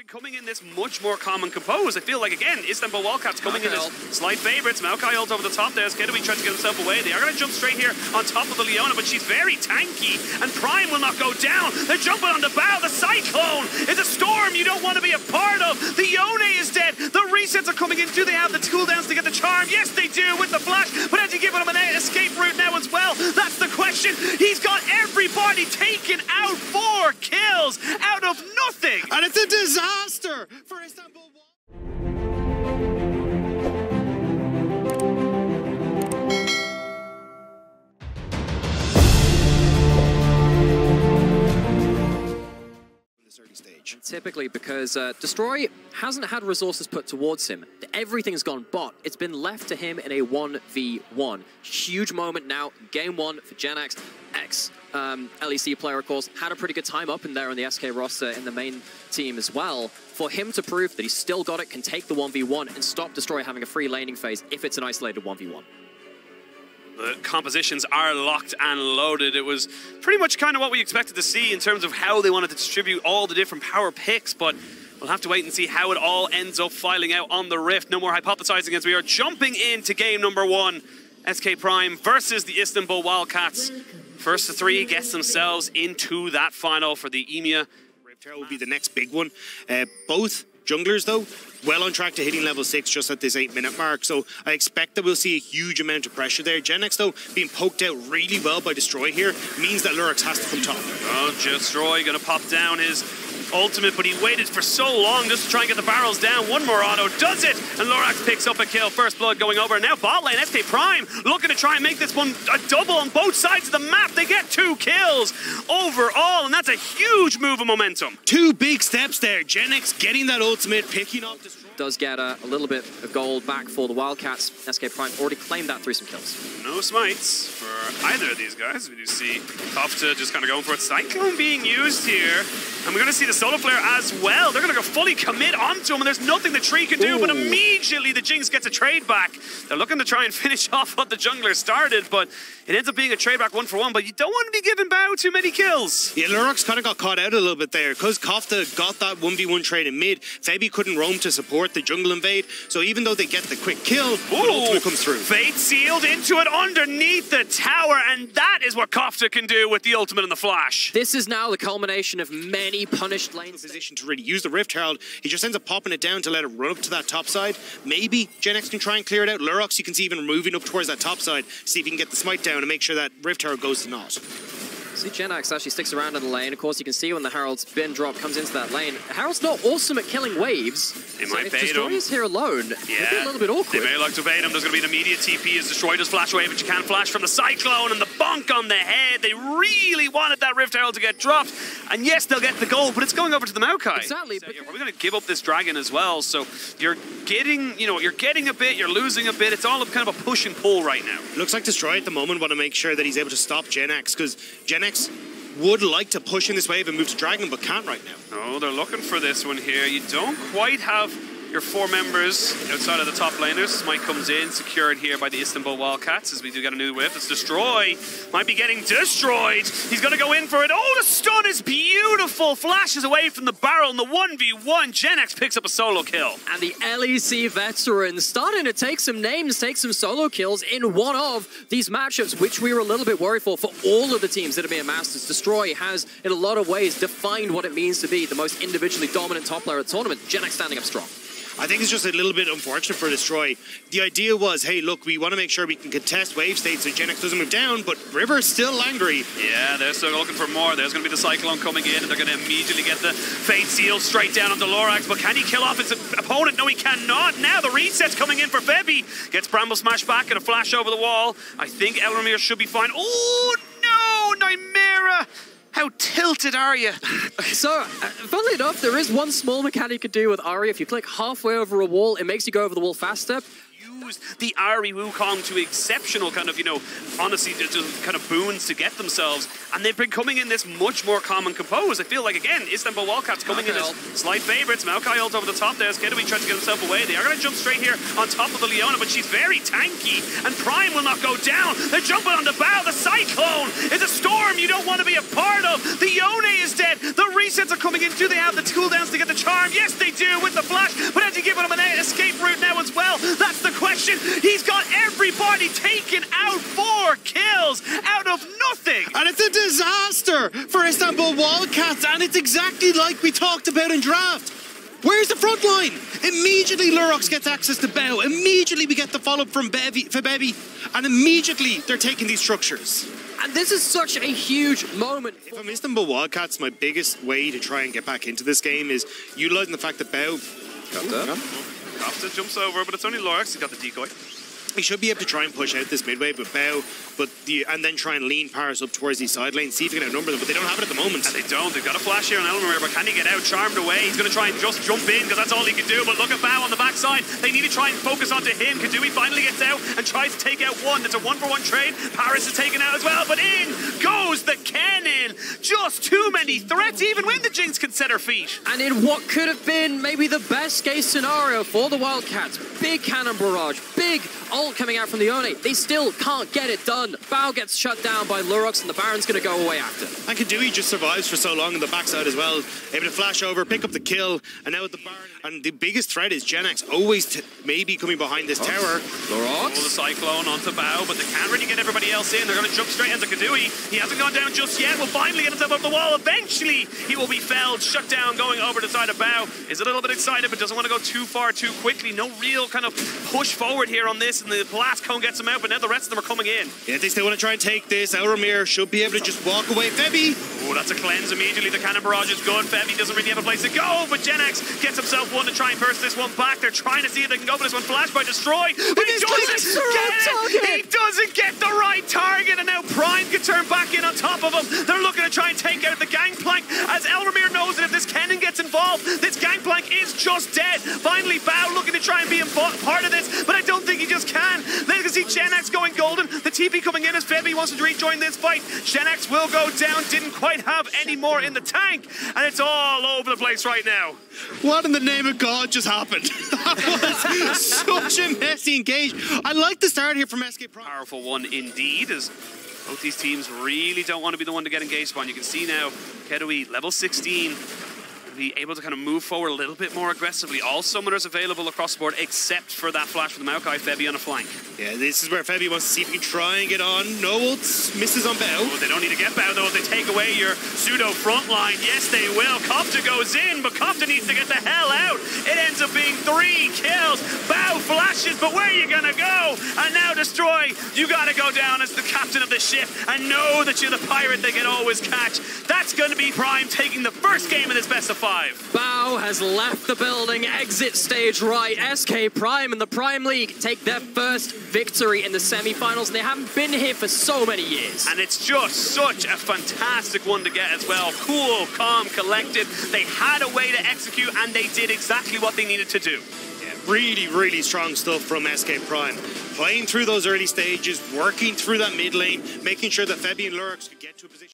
Coming in this much more calm and composed. I feel like, again, Istanbul Wildcats coming in as slight favourites. Maokai ult over the top there as Keduii tries to get himself away. They are going to jump straight here on top of the Leona, but she's very tanky, and Prime will not go down. They're jumping on the bow. The Cyclone is a storm you don't want to be a part of. The Yone is dead. The resets are coming in. Do they have the cooldowns to get the charm? Yes, they do with the flash, but has he given him an escape route now as well? That's the question. He's got everybody taken out. 4 kills out of nothing. And it's a disaster for Istanbul. And typically because Destroy hasn't had resources put towards him. Everything's gone bot. It's been left to him in a 1v1. Huge moment now. Game 1 for GenX. LEC player, of course, had a pretty good time up in there on the SK roster in the main team as well. For him to prove that he's still got it, can take the 1v1 and stop Destroy having a free laning phase if it's an isolated 1v1. The compositions are locked and loaded. It was pretty much kind of what we expected to see in terms of how they wanted to distribute all the different power picks, but we'll have to wait and see how it all ends up filing out on the Rift. No more hypothesizing as we are jumping into game number 1. SK Prime versus the Istanbul Wildcats. First of 3 gets themselves into that final for the EMEA. Rift will be the next big one. Both junglers, though, well on track to hitting level 6 just at this 8-minute mark. So I expect that we'll see a huge amount of pressure there. GenX, though, being poked out really well by Destroy here means that Lurox has to come top. Oh, Destroy going to pop down his ultimate, but he waited for so long just to try and get the barrels down. One more auto does it, and Lurox picks up a kill. First blood going over. Now bot lane, SK Prime looking to try and make this one a double on both sides of the map. They get 2 kills overall, and that's a huge move of momentum. 2 big steps there. GenX getting that ultimate, picking up Destroy. Does get a little bit of gold back for the Wildcats. SK Prime already claimed that through some kills. No smites for either of these guys. We do see Kofte just kind of going for it. Cyclone being used here. And we're going to see the solo flare as well. They're going to go fully commit onto him, and there's nothing the tree can do. Ooh. But immediately the Jinx gets a trade back. They're looking to try and finish off what the jungler started, but it ends up being a trade back 1-for-1. But you don't want to be giving Bao too many kills. Yeah, Lurox kind of got caught out a little bit there because Kofte got that 1v1 trade in mid. Febi couldn't roam to support the jungle invade. So even though they get the quick kill, the ultimate comes through. Fate sealed into it underneath the tower, and that is what Kofte can do with the ultimate and the flash. This is now the culmination of many punished lanes. Position to really use the Rift Herald. He just ends up popping it down to let it run up to that top side. Maybe GenX can try and clear it out. Lurox, you can see even moving up towards that top side, see if he can get the smite down and make sure that Rift Herald goes to naught. See, GenX actually sticks around in the lane. Of course, you can see when the Herald's bin drop comes into that lane. Herald's not awesome at killing waves. They might bait him. Destroy is here alone, yeah, it'd be a little bit awkward. They may like to bait him. There's going to be an immediate TP as Destroy does flash away, but you can't flash from the Cyclone and the bonk on the head. They really wanted that Rift Herald to get dropped. And yes, they'll get the gold, but it's going over to the Maokai. Exactly. So you're probably going to give up this dragon as well. So you're getting, you're getting a bit, you're losing a bit. It's all kind of a push and pull right now. Looks like Destroy at the moment want to make sure that he's able to stop GenX, because GenX would like to push in this wave and move to Dragon, but can't right now. Oh, they're looking for this one here. You don't quite have your 4 members outside of the top laners. Smite comes in, secured here by the Istanbul Wildcats as we do get a new whiff. It's Destroy. Might be getting destroyed. He's going to go in for it. Oh, the stun is beautiful. Flashes away from the barrel in the 1v1. GenX picks up a solo kill. And the LEC veterans starting to take some names, take some solo kills in one of these matchups, which we were a little bit worried for all of the teams that have been Masters. Destroy has, in a lot of ways, defined what it means to be the most individually dominant top player at the tournament. GenX standing up strong. I think it's just a little bit unfortunate for Destroy. The idea was, hey, look, we want to make sure we can contest wave states so GenX doesn't move down, but River's still angry. Yeah, they're still looking for more. There's going to be the Cyclone coming in, and they're going to immediately get the Fate Seal straight down onto Lurox, but can he kill off his opponent? No, he cannot. Now the reset's coming in for Febi. Gets Bramble Smash back and a flash over the wall. I think Elramir should be fine. Oh, no, Nymera! How tilted are you? So, funnily enough, there is one small mechanic you could do with Ahri. If you click halfway over a wall, it makes you go over the wall faster. used the Ahri Wukong to exceptional kind of, you know, honestly, just kind of boons to get themselves. And they've been coming in this much more calm and composed. I feel like, again, Istanbul Wildcats coming in as slight favourites. Maokai ult over the top there. Keduii trying to get himself away. They are going to jump straight here on top of the Leona, but she's very tanky. And Prime will not go down. They're jumping on the Bao. The Cyclone is a storm you don't want to be a part of. The Yone is dead. The resets are coming in. Do they have the cooldowns to get the charm? Yes, they do with the flash. But has he given him an escape route now as well? That's the question. He's got everybody taken out. 4 kills out of nothing. And it's a disaster for Istanbul Wildcats. And it's exactly like we talked about in draft. Where's the front line? Immediately Lurox gets access to Bao. Immediately we get the follow-up from Febiven. And immediately they're taking these structures. And this is such a huge moment. If I'm Istanbul Wildcats, my biggest way to try and get back into this game is utilising the fact that Bao... Kofte jumps over, but it's only Lurox. He's got the decoy. He should be able to try and push out this mid wave with Bao, and then try and lean Parus up towards these side lanes, see if he can outnumber them, but they don't have it at the moment. And they don't. They've got a flash here on Elramir, but can he get out? Charmed away. He's going to try and just jump in, because that's all he can do. But look at Bao on the backside. They need to try and focus onto him. Keduii finally gets out and tries to take out one. It's a 1-for-1 trade. Parus is taken out as well, but in goes the Kennen. Just too many threats, even when the Jinx can set her feet. And in what could have been maybe the best case scenario for the Wildcats, big cannon barrage, big ult coming out from the Yone, they still can't get it done. Bao gets shut down by Lurox, and the Baron's going to go away after. And Keduii just survives for so long on the backside as well, able to flash over, pick up the kill, and now with the Baron. And the biggest threat is Jinx always maybe coming behind this tower. Lurox. The Cyclone onto Bao, but they can't really get everybody else in. They're going to jump straight into Keduii. He hasn't gone down just yet. Will finally get himself up the wall. Eventually, he will be felled, shut down, going over the side of Bao. Is a little bit excited, but doesn't want to go too far too quickly. No real kind of push forward here on this, and the blast cone gets him out, but now the rest of them are coming in. Yeah, they still want to try and take this. Elramir should be able to just walk away. Febi! Oh, that's a cleanse immediately. The cannon barrage is good. Febi doesn't really have a place to go, but Jinx gets himself one to try and burst this one back. They're trying to see if they can go for this one. Flash by Destroy, but he doesn't get the right target, and now Prime can turn back in on top of him. They're looking to try and take out the Gagkplank, as Elramir knows that if this Kennen gets involved, this Gagkplank is just dead. Finally, Bao looking to try and be part of this, but I don't think he just can. Then you can see Jinx going golden. The TP coming in as Febi wants to rejoin this fight. Jinx will go down. Didn't quite have any more in the tank, and it's all over the place right now. What in the name of God just happened? That was such a messy engage. I like the start here from SK Prime. Powerful one indeed, as both these teams really don't want to be the one to get engaged upon. You can see now Keduii, level 16, be able to kind of move forward a little bit more aggressively. All summoners available across the board, except for that flash from the Maokai Febi on a flank. Yeah, this is where Febi wants to see if he can try and get on. No ults, misses on Bao. Oh, they don't need to get Bao though. If they take away your pseudo front line, yes they will. Kofte goes in, but Kofte needs to get the hell out. It ends up being 3 kills. Bao flashes, but where are you gonna go? And now Destroy, you gotta go down as the captain of the ship and know that you're the pirate they can always catch. That's gonna be Prime taking the first game in this best of 5. Bao has left the building, exit stage right. SK Prime and the Prime League take their first victory in the semi-finals. They haven't been here for so many years. And it's just such a fantastic one to get as well. Cool, calm, collected. They had a way to execute, and they did exactly what they needed to do. Yeah, really, really strong stuff from SK Prime. Playing through those early stages, working through that mid lane, making sure that Febi and Lurox could get to a position.